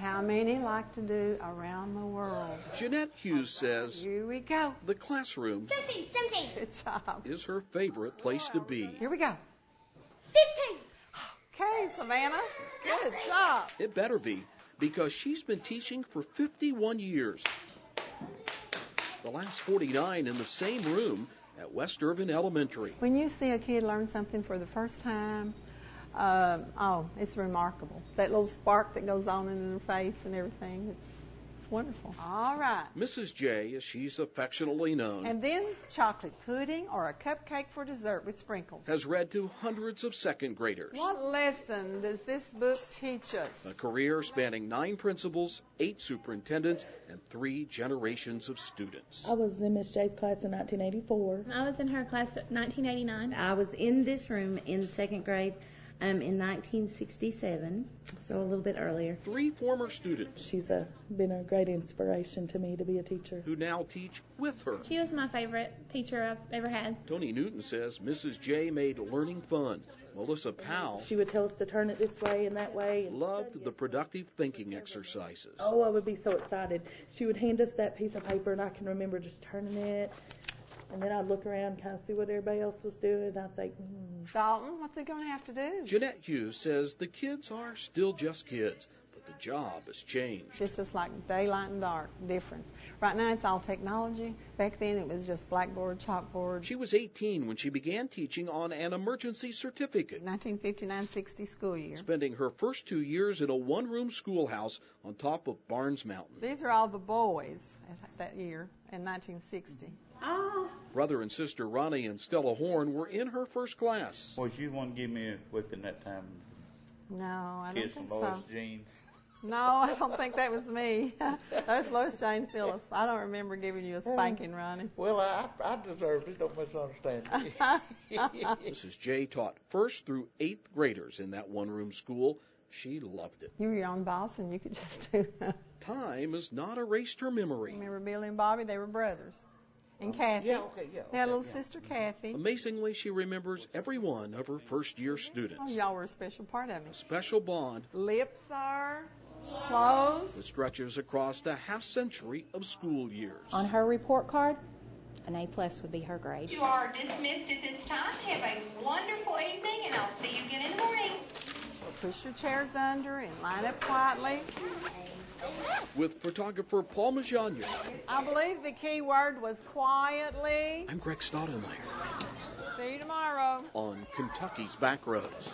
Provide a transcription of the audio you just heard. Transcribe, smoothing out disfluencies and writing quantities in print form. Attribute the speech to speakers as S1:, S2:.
S1: How many like to do around the world?
S2: Jeanette Hughes says
S1: Here we go.
S2: the classroom
S3: 17.
S1: Good job.
S2: is her favorite place to be.
S1: Here we go.
S3: 15.
S1: Okay, Savannah. Good job.
S2: It better be, because she's been teaching for 51 years. The last 49 in the same room at West Irvin Elementary.
S1: When you see a kid learn something for the first time, it's remarkable. That little spark that goes on in their face and everything, it's wonderful. All right.
S2: Mrs. J, as she's affectionately known,
S1: And then chocolate pudding or a cupcake for dessert with sprinkles.
S2: has read to hundreds of second graders.
S1: What lesson does this book teach us?
S2: A career spanning 9 principals, 8 superintendents, and 3 generations of students.
S4: I was in Miss J's class in 1984.
S5: I was in her class in 1989.
S6: I was in this room in second grade in 1967, so a little bit earlier.
S2: 3 former students
S4: She's been a great inspiration to me to be a teacher.
S2: who now teach with her.
S5: She was my favorite teacher I've ever had.
S2: Tony Newton says Mrs. J made learning fun. Melissa Powell
S4: She would tell us to turn it this way and that way. And
S2: loved the productive thinking exercises.
S4: oh, I would be so excited. She would hand us that piece of paper, and I can remember just turning it. And then I'd look around and kind of see what everybody else was doing. And I'd think,
S1: Dalton, what's they going to have to do?
S2: Jeanette Hughes says the kids are still just kids, but the job has changed.
S1: It's just like daylight and dark difference. Right now it's all technology. Back then it was just blackboard, chalkboard.
S2: She was 18 when she began teaching on an emergency certificate,
S1: 1959-60 school year.
S2: spending her first 2 years in a one-room schoolhouse on top of Barnes Mountain.
S1: These are all the boys that year in 1960.
S2: Brother and sister Ronnie and Stella Horn were in her first class.
S7: Well, you want to give me a whipping that time?
S1: No, I don't
S7: Kiss
S1: think
S7: from Lois
S1: so.
S7: Jean.
S1: No, I don't think that was me. That was Lois Jane Phyllis. I don't remember giving you a spanking, Ronnie.
S7: Well, I deserved it. Don't misunderstand me.
S2: Mrs. J taught 1st through 8th graders in that one-room school. She loved it.
S1: You were your own boss and you could just do that.
S2: Time has not erased her memory.
S1: Remember Billy and Bobby? They were brothers. And Kathy.
S7: Yeah, okay, yeah.
S1: They had a
S7: okay,
S1: little
S7: yeah.
S1: sister Kathy.
S2: Amazingly, she remembers every one of her first-year
S1: Oh,
S2: students.
S1: y'all were a special part of me.
S2: A special bond
S1: Lips are closed.
S2: that stretches across a half-century of school years.
S8: On her report card, an A+ would be her grade.
S9: You are dismissed at this time. Have a wonderful evening, and I'll see you again in the morning.
S1: Push your chairs under and line up quietly.
S2: With photographer Paul Majanya,
S1: I believe the key word was quietly.
S2: I'm Greg Stotelmyer
S1: See you tomorrow.
S2: on Kentucky's Back Roads.